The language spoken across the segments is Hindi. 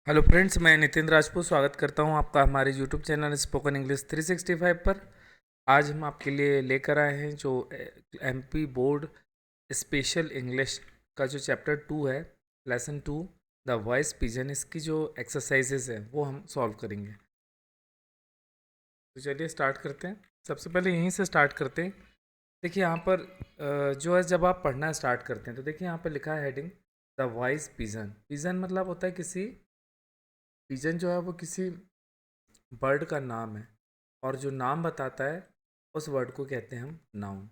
हेलो फ्रेंड्स, मैं नितिन राजपूत स्वागत करता हूं आपका हमारे यूट्यूब चैनल स्पोकन इंग्लिश 365 पर। आज हम आपके लिए लेकर आए हैं जो एमपी बोर्ड स्पेशल इंग्लिश का जो चैप्टर 2 है, लेसन 2 द वॉइस पिजन, इसकी जो एक्सरसाइजेज हैं वो हम सॉल्व करेंगे। तो चलिए स्टार्ट करते हैं। सबसे पहले यहीं से स्टार्ट करते हैं। देखिए यहाँ पर जो है, जब आप पढ़ना स्टार्ट करते हैं तो देखिए यहाँ पर लिखा है heading the voice pigeon. Pigeon मतलब होता है किसी, पिजन जो है वो किसी बर्ड का नाम है, और जो नाम बताता है उस वर्ड को कहते हैं हम नाउन।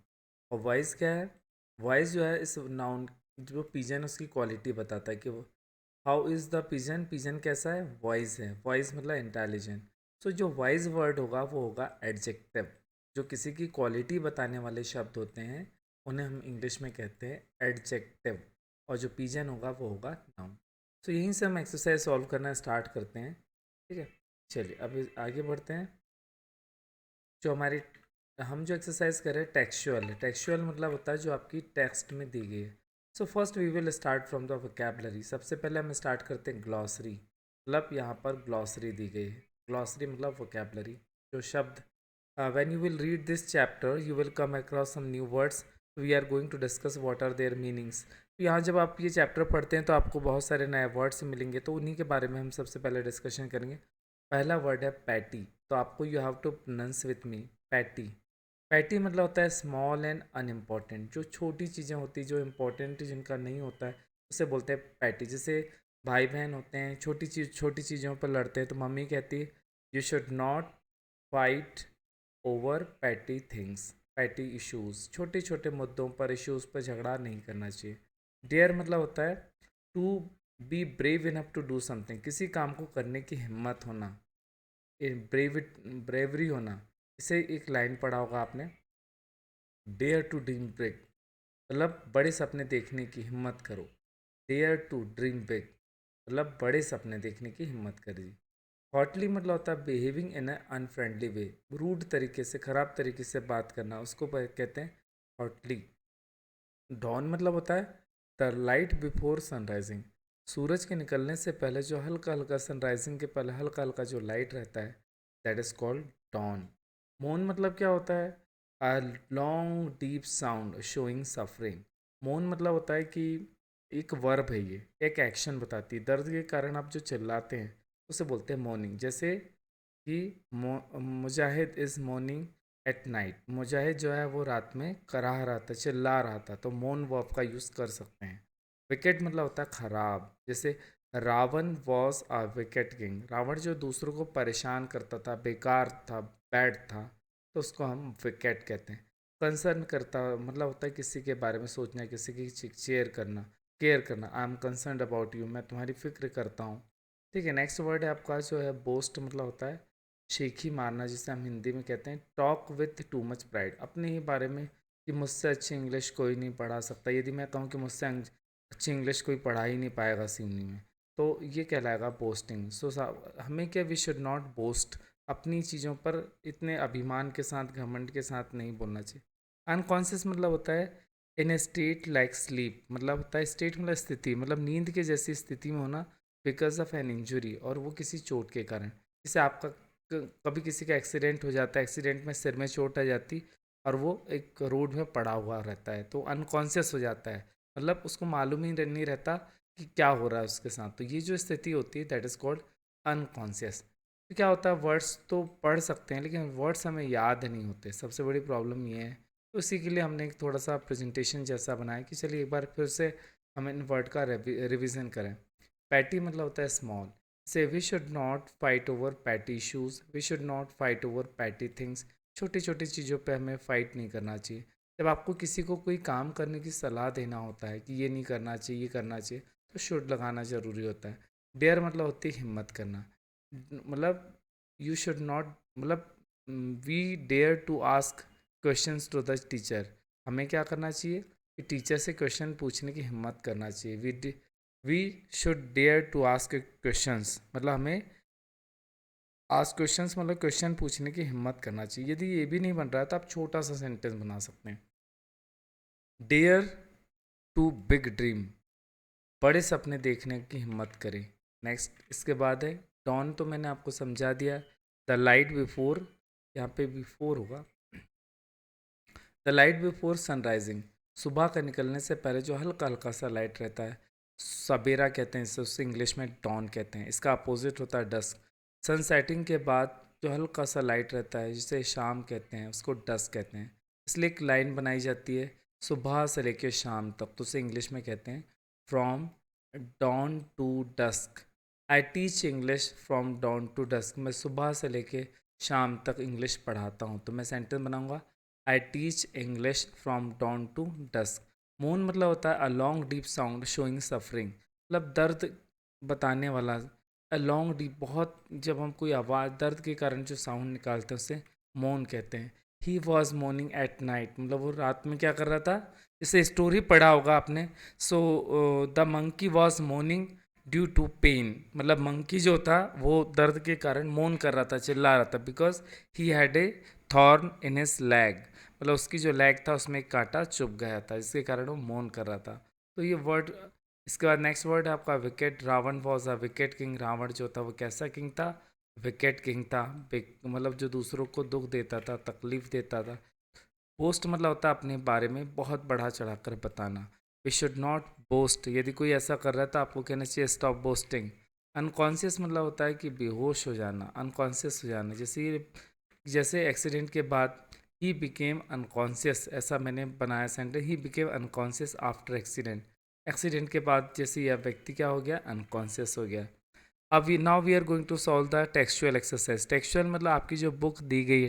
और वॉइस क्या है? वॉइस जो है इस नाउन, जो पिजन उसकी क्वालिटी बताता है कि वो how is the pigeon, pigeon कैसा है, वॉइस है। वॉइस मतलब इंटेलिजेंट। सो जो वॉइस वर्ड होगा वो होगा एडजेक्टिव। जो किसी की क्वालिटी बताने वाले शब्द होते हैं उन्हें हम इंग्लिश में कहते हैं एडजेक्टिव, और जो पिजन होगा वो होगा नाउन। तो यहीं से हम एक्सरसाइज सॉल्व करना स्टार्ट करते हैं। ठीक है, चलिए अभी आगे बढ़ते हैं। जो हमारी हम जो एक्सरसाइज कर रहे हैं टेक्सचुअल है। टेक्सचुअल मतलब होता है जो आपकी टेक्स्ट में दी गई है। So first we will start from the vocabulary. सबसे पहले हम स्टार्ट करते हैं ग्लॉसरी। मतलब यहाँ पर ग्लॉसरी दी गई है। ग्लॉसरी मतलब वोकैबलरी, जो शब्द when you will read this chapter you will come across some new words, we are going to discuss what are their meanings. तो यहाँ जब आप ये चैप्टर पढ़ते हैं तो आपको बहुत सारे नए वर्ड्स मिलेंगे, तो उन्हीं के बारे में हम सबसे पहले डिस्कशन करेंगे। पहला वर्ड है पैटी। तो आपको you have to pronounce with me, petty. Petty मतलब होता है स्मॉल एंड अनइम्पॉर्टेंट। जो छोटी चीज़ें होती हैं, जो इम्पोर्टेंट जिनका नहीं होता है, उसे बोलते हैं पैटी। जैसे भाई बहन होते हैं, छोटी चीज़ों पर लड़ते हैं, तो मम्मी कहती है you should not fight over petty things, petty issues. छोटे छोटे मुद्दों पर, इश्यूज़ पर झगड़ा नहीं करना चाहिए। डेयर मतलब होता है to be brave enough to do something, किसी काम को करने की हिम्मत होना, ब्रेवरी होना। इसे एक लाइन पढ़ा होगा आपने, डेयर टू ड्रीम बिग, मतलब बड़े सपने देखने की हिम्मत करो। डेयर टू ड्रीम बिग मतलब बड़े सपने देखने की हिम्मत करिए। हॉटली मतलब होता है behaving in a unfriendly way, rude तरीके से, ख़राब तरीके से बात करना, उसको कहते हैं हॉटली। डॉन मतलब होता है द लाइट बिफोर सनराइजिंग, सूरज के निकलने से पहले जो हल्का हल्का, सनराइजिंग के पहले हल्का हल्का जो लाइट रहता है, दैट इज़ कॉल्ड डॉन। मोन मतलब क्या होता है? A long deep sound showing suffering. मोन मतलब होता है कि एक वर्ब है, ये एक एक्शन बताती है। दर्द के कारण आप जो चिल्लाते हैं उसे बोलते हैं मॉर्निंग। जैसे कि मुजाहिद इज़ मॉर्निंग एट नाइट, मुजाहिद जो है वो रात में कराह रहा था, चिल्ला रहा था, तो मौन वर्ब का यूज़ कर सकते हैं। विकेट मतलब होता है ख़राब। जैसे Ravan was a wicked king, Ravan जो दूसरों को परेशान करता था, बेकार था, बैड था, तो उसको हम विकेट कहते हैं। कंसर्न करता मतलब होता है किसी के बारे में सोचना, किसी की केयर करना। I am concern about you, मैं तुम्हारी फिक्र करता हूँ। ठीक है, नेक्स्ट वर्ड है आपका जो है बोस्ट, मतलब होता है शेखी मारना, जिसे हम हिंदी में कहते हैं talk with too much pride, अपने ही बारे में कि मुझसे अच्छी इंग्लिश कोई नहीं पढ़ा सकता। यदि मैं कहूँ कि मुझसे अच्छी इंग्लिश कोई पढ़ा ही नहीं पाएगा सिवनी में, तो ये कहलाएगा बोस्टिंग। सो हमें क्या, वी शुड नॉट बोस्ट, अपनी चीज़ों पर इतने अभिमान के साथ, घमंड के साथ नहीं बोलना चाहिए। अनकॉन्शियस मतलब होता है इन ए स्टेट लाइक स्लीप, मतलब होता है स्टेट मतलब स्थिति, मतलब नींद के जैसी स्थिति में होना, बिकॉज ऑफ एन इंजुरी, और वो किसी चोट के कारण। जैसे आपका कभी किसी का एक्सीडेंट हो जाता है, एक्सीडेंट में सिर में चोट आ जाती, और वो एक रोड में पड़ा हुआ रहता है, तो अनकॉन्शियस हो जाता है, मतलब उसको मालूम ही नहीं रहता कि क्या हो रहा है उसके साथ। तो ये जो स्थिति होती है दैट इज़ कॉल्ड अनकॉन्शियस। तो क्या होता है, वर्ड्स तो पढ़ सकते हैं लेकिन वर्ड्स हमें याद नहीं होते, सबसे बड़ी प्रॉब्लम ये है। तो इसी के लिए हमने एक थोड़ा सा प्रेजेंटेशन जैसा बनाया कि चलिए एक बार फिर से हम इन वर्ड का रिविज़न करें। पैटी मतलब होता है small. So we should not fight over petty issues, we should not fight over petty things. छोटी छोटी चीज़ों पे हमें फ़ाइट नहीं करना चाहिए। जब आपको किसी को कोई काम करने की सलाह देना होता है कि ये नहीं करना चाहिए, ये करना चाहिए, तो शुड लगाना ज़रूरी होता है। डेयर मतलब होती है हिम्मत करना, मतलब यू शुड नॉट, मतलब we dare to ask questions to the teacher, हमें क्या करना चाहिए कि टीचर से क्वेश्चन पूछने की हिम्मत करना चाहिए। We should dare to ask questions, मतलब हमें आस्क क्वेश्चंस मतलब क्वेश्चन पूछने की हिम्मत करना चाहिए। यदि ये भी नहीं बन रहा है तो आप छोटा सा सेंटेंस बना सकते हैं, डेयर टू बिग ड्रीम, बड़े सपने देखने की हिम्मत करें। नेक्स्ट इसके बाद है डॉन, तो मैंने आपको समझा दिया। द लाइट बिफोर, यहाँ पे बिफोर होगा। द लाइट बिफोर सनराइजिंग, सुबह का निकलने से पहले जो हल्का हल्का सा लाइट रहता है, सवेरा कहते हैं इसे, उससे इंग्लिश में डॉन कहते हैं। इसका अपोजिट होता है डस्क। सन सेटिंग के बाद जो हल्का सा लाइट रहता है जिसे शाम कहते हैं, उसको डस्क कहते हैं। इसलिए एक लाइन बनाई जाती है सुबह से लेकर शाम तक, तो उसे इंग्लिश में कहते हैं from dawn to dusk. I teach English from dawn to dusk, मैं सुबह से लेकर शाम तक इंग्लिश पढ़ाता हूँ। तो मैं सेंटेंस बनाऊँगा I teach English from dawn to dusk. Moan मतलब होता है a long deep sound showing suffering, मतलब दर्द बताने वाला। अ लॉन्ग डीप, बहुत, जब हम कोई आवाज़ दर्द के कारण जो साउंड निकालते हैं उसे मौन कहते हैं। He was morning at night, मतलब वो रात में क्या कर रहा था, इसे स्टोरी पढ़ा होगा आपने। So the monkey was mourning due to pain, मतलब मंकी जो था वो दर्द के कारण मौन कर रहा था, चिल्ला रहा था, because he had a thorn in his lag, मतलब उसकी जो लैग था उसमें एक कांटा चुभ गया था, जिसके कारण वो मौन कर रहा था। तो ये वर्ड, इसके बाद नेक्स्ट वर्ड है आपका wicked. Ravan was a wicked king, Ravan जो था वो कैसा किंग था, विकेट किंग था। मतलब जो दूसरों को दुख देता था, तकलीफ देता था। बोस्ट मतलब होता है अपने बारे में बहुत बढ़ा चढ़ाकर बताना। वी शुड नॉट बोस्ट, यदि कोई ऐसा कर रहा है तो आपको कहना चाहिए स्टॉप बोस्टिंग। अनकॉन्शियस मतलब होता है कि बेहोश हो जाना, अनकॉन्शियस हो जाना। जैसे एक्सीडेंट के बाद ही बिकेम अनकॉन्शियस, ऐसा मैंने बनाया sentence, he became unconscious after accident. Accident के बाद जैसे यह व्यक्ति क्या हो गया, अनकॉन्शियस हो गया। अब now we are going to solve the textual exercise. Textual मतलब आपकी जो बुक दी गई है,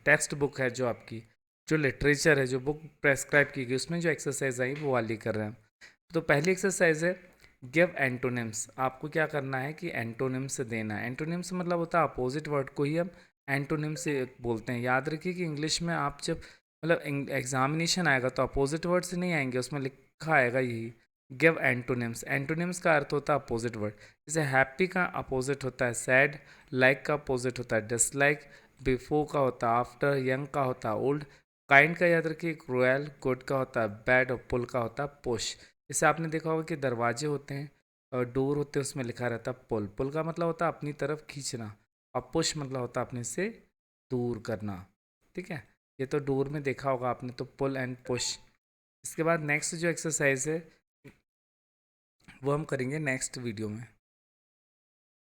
टेक्स्ट बुक है, जो आपकी जो लिटरेचर है, जो बुक प्रेस्क्राइब की गई, उसमें जो एक्सरसाइज आई वो वाली कर रहे हैं। तो पहली एक्सरसाइज है गिव एंटोनिम्स। आपको क्या करना है कि एंटोनिम्स देना है। एंटोनिम्स मतलब होता है अपोजिट वर्ड को ही हम एंटोनिम से बोलते हैं। याद रखिए कि इंग्लिश में आप जब मतलब एग्जामिनेशन आएगा तो अपोजिट वर्ड से नहीं आएंगे, उसमें लिखा आएगा यही गिव एंटोनिम्स। एंटोनिम्स का अर्थ होता है अपोजिट वर्ड। जैसे हैप्पी का अपोजिट होता है सैड, लाइक का अपोजिट होता है डिसलाइक, बिफोर का होता है आफ्टर, यंग का होता है ओल्ड, काइंड का याद रखिए क्रूएल, गुड का होता है बैड, और पुल का होता है पुश। जैसे आपने देखा होगा कि दरवाजे होते हैं और डोर होते हैं, उसमें लिखा रहता है पुल। पुल का मतलब होता है अपनी तरफ खींचना, और पुश मतलब होता है अपने से दूर करना। ठीक है, ये तो डोर में देखा होगा आपने, तो पुल एंड पुश। इसके बाद नेक्स्ट जो एक्सरसाइज है वो हम करेंगे नेक्स्ट वीडियो में।